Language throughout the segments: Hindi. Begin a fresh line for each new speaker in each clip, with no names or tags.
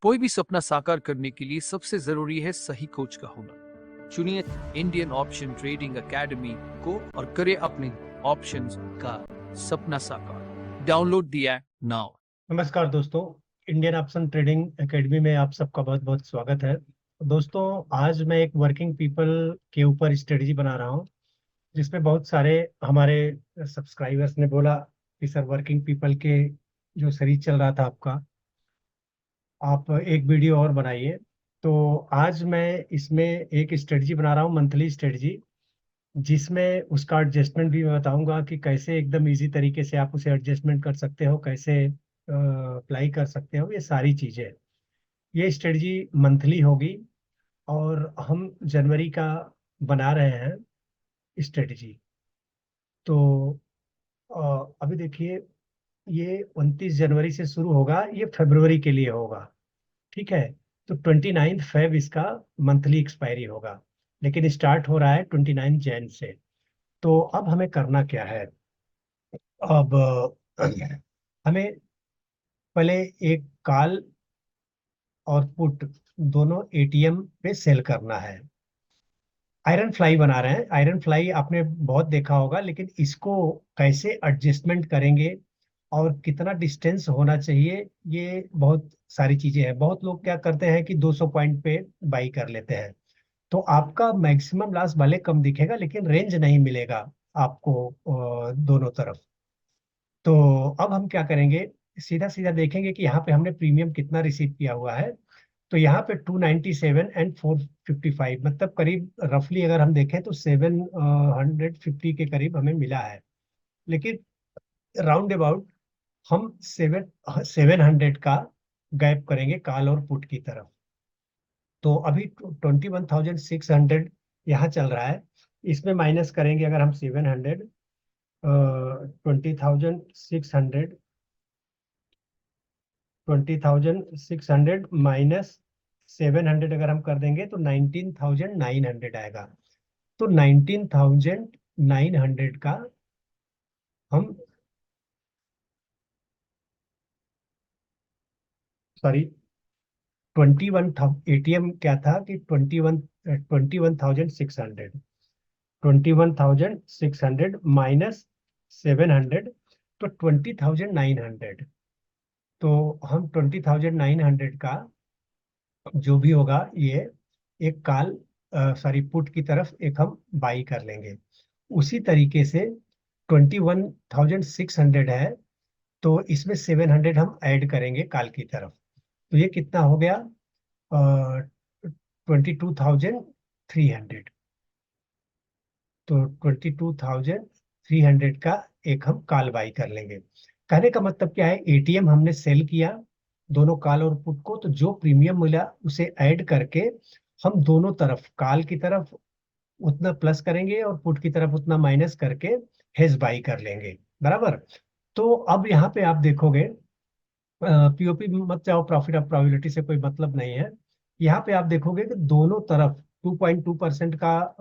कोई भी सपना साकार करने के लिए सबसे जरूरी है सही कोच का होना। चुनिए इंडियन ऑप्शन ट्रेडिंग एकेडमी को और करें अपने ऑप्शंस का सपना साकार। Download the app now.
नमस्कार दोस्तों, इंडियन ऑप्शन ट्रेडिंग एकेडमी में आप सबका बहुत बहुत स्वागत है। दोस्तों, आज मैं एक वर्किंग पीपल के ऊपर स्ट्रेटजी बना रहा हूं, जिसमें बहुत सारे हमारे सब्सक्राइबर्स ने बोला कि सर वर्किंग पीपल के जो सीरीज चल रहा था आपका, आप एक वीडियो और बनाइए। तो आज मैं इसमें एक स्ट्रेटजी बना रहा हूँ, मंथली स्ट्रेटजी, जिसमें उसका एडजस्टमेंट भी मैं बताऊंगा कि कैसे एकदम इजी तरीके से आप उसे एडजस्टमेंट कर सकते हो, कैसे अप्लाई कर सकते हो, ये सारी चीज़ें। ये स्ट्रेटजी मंथली होगी और हम जनवरी का बना रहे हैं स्ट्रेटजी। तो अभी देखिए, ये 29 जनवरी से शुरू होगा, ये फरवरी के लिए होगा। ठीक है, तो 29 फेब इसका मंथली एक्सपायरी होगा, लेकिन स्टार्ट हो रहा है 29 जैन से। तो अब हमें करना क्या है? अब हमें पहले एक कॉल और पुट दोनों एटीएम पे सेल करना है। आयरन फ्लाई बना रहे हैं। आयरन फ्लाई आपने बहुत देखा होगा, लेकिन इसको कैसे एडजस्टमेंट करेंगे और कितना डिस्टेंस होना चाहिए, ये बहुत सारी चीजें हैं। बहुत लोग क्या करते हैं कि 200 पॉइंट पे बाई कर लेते हैं, तो आपका मैक्सिमम लॉस भले कम दिखेगा लेकिन रेंज नहीं मिलेगा आपको दोनों तरफ। तो अब हम क्या करेंगे, सीधा सीधा देखेंगे कि यहाँ पे हमने प्रीमियम कितना रिसीव किया हुआ है। तो यहाँ पे 297 एंड 455, मतलब करीब रफली अगर हम देखें तो 750 के करीब हमें मिला है। लेकिन राउंड अबाउट हम 700 का गैप करेंगे कॉल और पुट की तरफ। तो अभी 21,600 यहाँ चल रहा है। इसमें माइनस करेंगे अगर हम 700, 20,600, 20,600 माइनस 700 अगर हम कर देंगे तो 19,900 आएगा। तो 19,900 का हम, सॉरी, 21 एटीएम क्या था कि 21,600, 21,600 माइनस 700, तो 20,900। तो हम 20,900 का जो भी होगा ये एक कॉल, सॉरी पुट की तरफ एक हम बाई कर लेंगे। उसी तरीके से 21,600 है, तो इसमें 700 हम ऐड करेंगे कॉल की तरफ। तो ये कितना हो गया? 22,300। तो 22,300 का एक हम कॉल बाई कर लेंगे। कहने का मतलब क्या है, एटीएम हमने सेल किया दोनों कॉल और पुट को, तो जो प्रीमियम मिला उसे ऐड करके हम दोनों तरफ, कॉल की तरफ उतना प्लस करेंगे और पुट की तरफ उतना माइनस करके हेज बाई कर लेंगे। बराबर। तो अब यहाँ पे आप देखोगे, पीओपी मत जाओ, प्रॉफिट ऑफ प्रोबेबिलिटी से कोई मतलब नहीं है। यहाँ पे आप देखोगे कि दोनों तरफ 2.2% का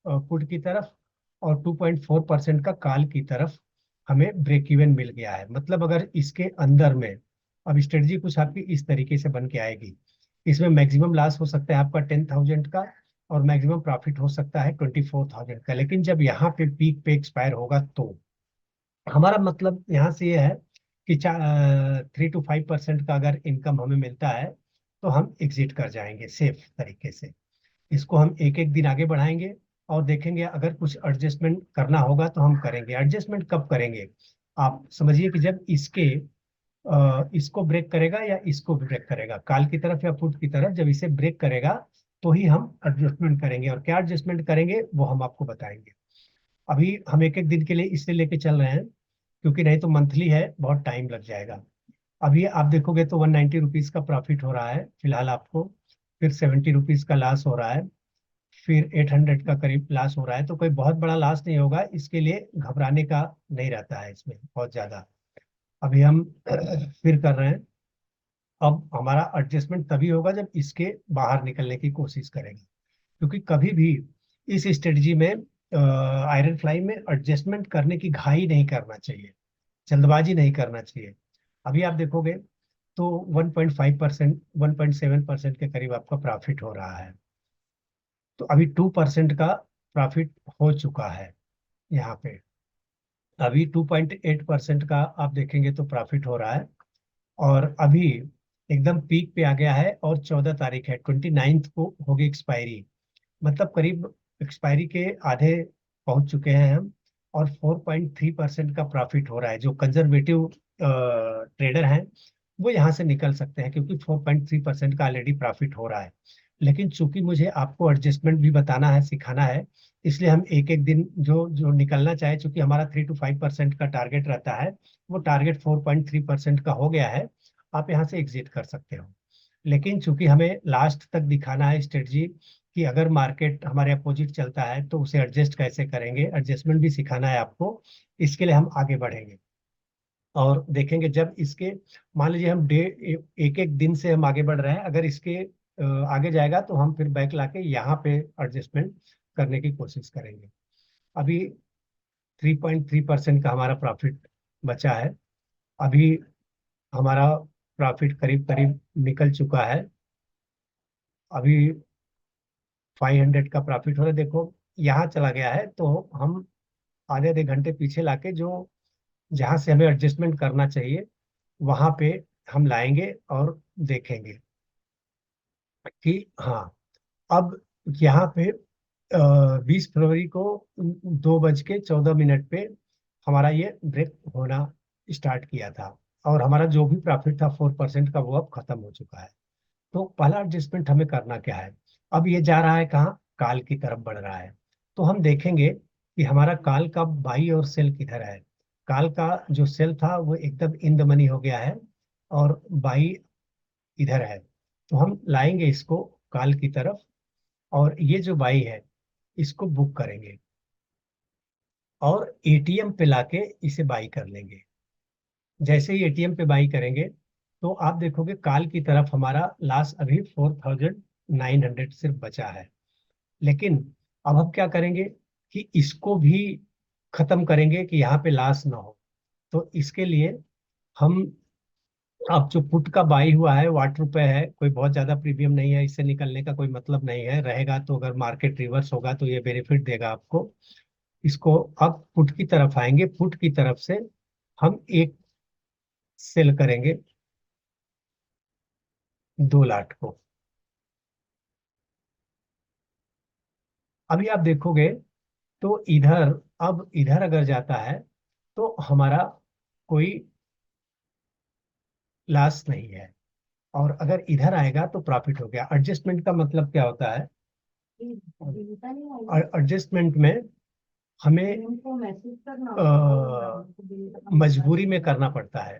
पुट की तरफ और 2.4% का कॉल की तरफ हमें ब्रेक इवन मिल गया है। मतलब अगर इसके अंदर में, अब स्ट्रेटजी कुछ आपकी इस तरीके से बन के आएगी। इसमें मैक्सिमम लॉस हो सकता है आपका 10,000 का और मैक्सिमम प्रॉफिट हो सकता है 24,000 का। लेकिन जब यहाँ पे पीक पे एक्सपायर होगा, तो हमारा मतलब यहाँ से ये है कि 3 to 5% का अगर इनकम हमें मिलता है तो हम एग्जिट कर जाएंगे सेफ तरीके से। इसको हम एक एक दिन आगे बढ़ाएंगे और देखेंगे, अगर कुछ एडजस्टमेंट करना होगा तो हम करेंगे। एडजस्टमेंट कब करेंगे? आप समझिए कि जब इसको ब्रेक करेगा या इसको ब्रेक करेगा, कॉल की तरफ या पुट की तरफ, जब इसे ब्रेक करेगा तो ही हम एडजस्टमेंट करेंगे। और क्या एडजस्टमेंट करेंगे वो हम आपको बताएंगे। अभी हम एक एक दिन के लिए इसलिए लेके चल रहे हैं क्योंकि नहीं तो मंथली है, बहुत टाइम लग जाएगा। अभी आप देखोगे तो 190 रुपीज का प्रॉफिट हो रहा है फिलहाल आपको, फिर 70 रुपीज का लॉस हो रहा है, फिर 800 का करीब लॉस हो रहा है। तो कोई बहुत बड़ा लॉस नहीं होगा, इसके लिए घबराने का नहीं रहता है इसमें बहुत ज्यादा। अभी हम फिर कर रहे हैं। अब हमारा एडजस्टमेंट तभी होगा जब इसके बाहर निकलने की कोशिश करेंगे, क्योंकि कभी भी इस स्ट्रेटजी में, आयरन फ्लाई में, एडजस्टमेंट करने की घाई नहीं करना चाहिए, जल्दबाजी नहीं करना चाहिए। अभी आप देखोगे तो 1.5%, 1.7% के करीब आपका प्रॉफिट हो रहा है। तो अभी 2% का प्रॉफिट हो चुका है यहाँ पे। अभी 2.8% का आप देखेंगे तो प्रॉफिट हो रहा है, और अभी एकदम पीक पे आ गया है। और 14 तारीख है, 29th को होगी एक्सपायरी, मतलब करीब एक्सपायरी के आधे पहुंच चुके हैं हम। और 4.3% का प्रॉफिट हो रहा है। जो कंजर्वेटिव ट्रेडर हैं वो यहाँ से निकल सकते हैं, क्योंकि 4.3% का ऑलरेडी प्रॉफिट हो रहा है। लेकिन चूंकि मुझे आपको एडजस्टमेंट भी बताना है, सिखाना है, इसलिए हम एक एक दिन जो जो निकलना चाहे, चूंकि हमारा 3 to 5% का टारगेट रहता है, वो टारगेट 4.3% का हो गया है। आप यहाँ से एग्जिट कर सकते हो। लेकिन चूंकि हमें लास्ट तक दिखाना है स्ट्रेटजी कि अगर मार्केट हमारे अपोजिट चलता है तो उसे एडजस्ट कैसे करेंगे, एडजस्टमेंट भी सिखाना है आपको, इसके लिए हम आगे बढ़ेंगे और देखेंगे। जब इसके, मान लीजिए हम एक एक दिन से हम आगे बढ़ रहे हैं, अगर इसके आगे जाएगा तो हम फिर बैक लाके यहाँ पे एडजस्टमेंट करने की कोशिश करेंगे। अभी 3.3% का हमारा प्रॉफिट बचा है। अभी हमारा प्रॉफिट करीब करीब निकल चुका है। अभी 500 का प्रॉफिट हो रहा है। देखो यहाँ चला गया है, तो हम आधे आधे घंटे पीछे लाके जो जहाँ से हमें एडजस्टमेंट करना चाहिए वहां पे हम लाएंगे और देखेंगे कि हाँ, अब यहाँ पे 20 फरवरी को 2:14 पे हमारा ये ब्रेक होना स्टार्ट किया था, और हमारा जो भी प्रॉफिट था 4% का, वो अब खत्म हो चुका है। तो पहला एडजस्टमेंट हमें करना क्या है, अब ये जा रहा है कहाँ, काल की तरफ बढ़ रहा है। तो हम देखेंगे कि हमारा काल का बाई और सेल किधर है। काल का जो सेल था वो एकदम इन द मनी हो गया है, और बाई इधर है। तो हम लाएंगे इसको काल की तरफ, और ये जो बाई है इसको बुक करेंगे और एटीएम पे लाके इसे बाई कर लेंगे। जैसे ही एटीएम पे बाई करेंगे तो आप देखोगे काल की तरफ हमारा लास्ट अभी 4,900 सिर्फ बचा है। लेकिन अब हम क्या करेंगे कि इसको भी खत्म करेंगे कि यहाँ पे लॉस ना हो। तो इसके लिए हम, अब जो पुट का बाई हुआ है वो 8 रुपए है, कोई बहुत ज्यादा प्रीमियम नहीं है, इससे निकलने का कोई मतलब नहीं है। रहेगा तो अगर मार्केट रिवर्स होगा तो ये बेनिफिट देगा आपको। इसको अब पुट की तरफ आएंगे, पुट की तरफ से हम एक सेल करेंगे 2 लाख को। अभी आप देखोगे तो इधर, अब इधर अगर जाता है तो हमारा कोई लॉस नहीं है, और अगर इधर आएगा तो प्रॉफिट हो गया। एडजस्टमेंट का मतलब क्या होता है, एडजस्टमेंट में हमें मजबूरी में करना पड़ता है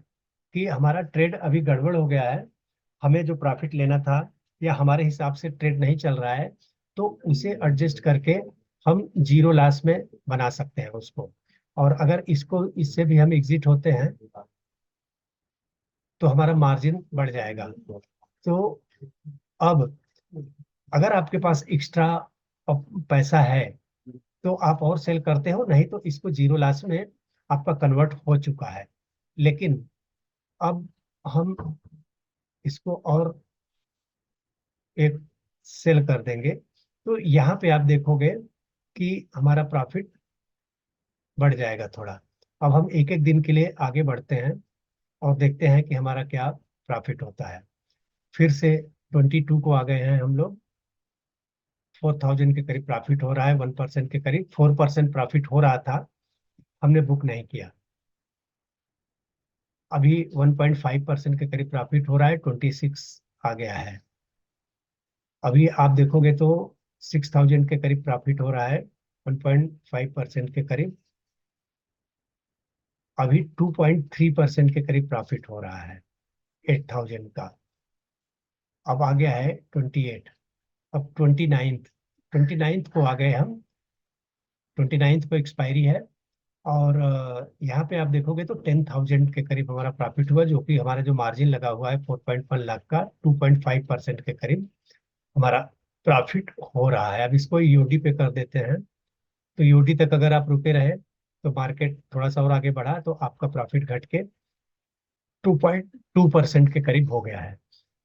कि हमारा ट्रेड अभी गड़बड़ हो गया है, हमें जो प्रॉफिट लेना था या हमारे हिसाब से ट्रेड नहीं चल रहा है, तो उसे एडजस्ट करके हम जीरो लॉस में बना सकते हैं उसको। और अगर इसको, इससे भी हम एग्जिट होते हैं तो हमारा मार्जिन बढ़ जाएगा। तो अब अगर आपके पास एक्स्ट्रा पैसा है तो आप और सेल करते हो, नहीं तो इसको जीरो लॉस में आपका कन्वर्ट हो चुका है। लेकिन अब हम इसको और एक सेल कर देंगे, तो यहाँ पे आप देखोगे कि हमारा प्रॉफिट बढ़ जाएगा थोड़ा। अब हम एक एक दिन के लिए आगे बढ़ते हैं और देखते हैं कि हमारा क्या प्रॉफिट होता है। फिर से 22 को आ गए हैं हम लोग। 4,000 के करीब प्रॉफिट हो रहा है, 1% के करीब। 4% प्रॉफिट हो रहा था, हमने बुक नहीं किया। अभी 1.5% के करीब प्रॉफिट हो रहा है, 26 आ गया है। अभी आप देखोगे तो 6,000 के करीब प्रॉफिट हो रहा है, 1.5% के करीब। अभी 2.3% के करीब प्रॉफिट हो रहा है 8,000 का। अब आ गया है 28। अब 29th को आ गए हम। 29th को एक्सपायरी है, और यहाँ पे आप देखोगे तो 10,000 के करीब हमारा प्रॉफिट हुआ, जो कि हमारा जो मार्जिन लगा हुआ है 4.1 लाख का, 2.5% के करीब हमारा प्रॉफिट हो रहा है। अब इसको यूडी पे कर देते हैं, तो यूडी तक अगर आप रुके रहे तो मार्केट थोड़ा सा और आगे बढ़ा तो आपका प्रॉफिट घट के 2.2% के करीब हो गया है।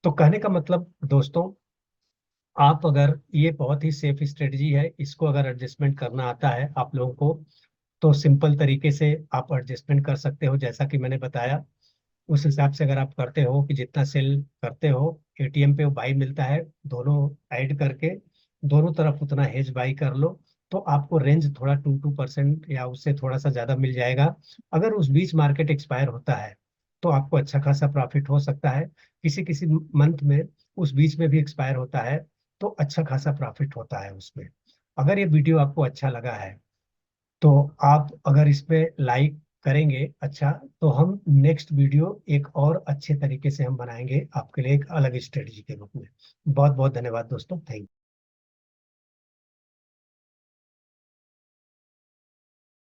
तो कहने का मतलब दोस्तों, आप अगर, ये बहुत ही सेफ स्ट्रेटजी है, इसको अगर एडजस्टमेंट करना आता है आप लोगों को, तो सिंपल तरीके से आप एडजस्टमेंट कर सकते हो, जैसा कि मैंने बताया। उस हिसाब से अगर आप करते हो कि जितना सेल करते हो, एटीएम पे बाई मिलता है, दोनों ऐड करके दोनों तरफ उतना हेज बाई कर लो, तो आपको रेंज थोड़ा 2% या उससे थोड़ा सा ज्यादा मिल जाएगा। अगर उस बीच मार्केट एक्सपायर होता है तो आपको अच्छा खासा प्रॉफिट हो सकता है। किसी किसी मंथ में उस बीच में भी एक्सपायर होता है, तो अच्छा खासा प्रॉफिट होता है उसमें। अगर ये वीडियो आपको अच्छा लगा है, तो आप अगर इस पे लाइक करेंगे, अच्छा, तो हम नेक्स्ट वीडियो एक और अच्छे तरीके से हम बनाएंगे आपके लिए, एक अलग स्ट्रेटजी के रूप में। बहुत बहुत धन्यवाद दोस्तों, थैंक यू।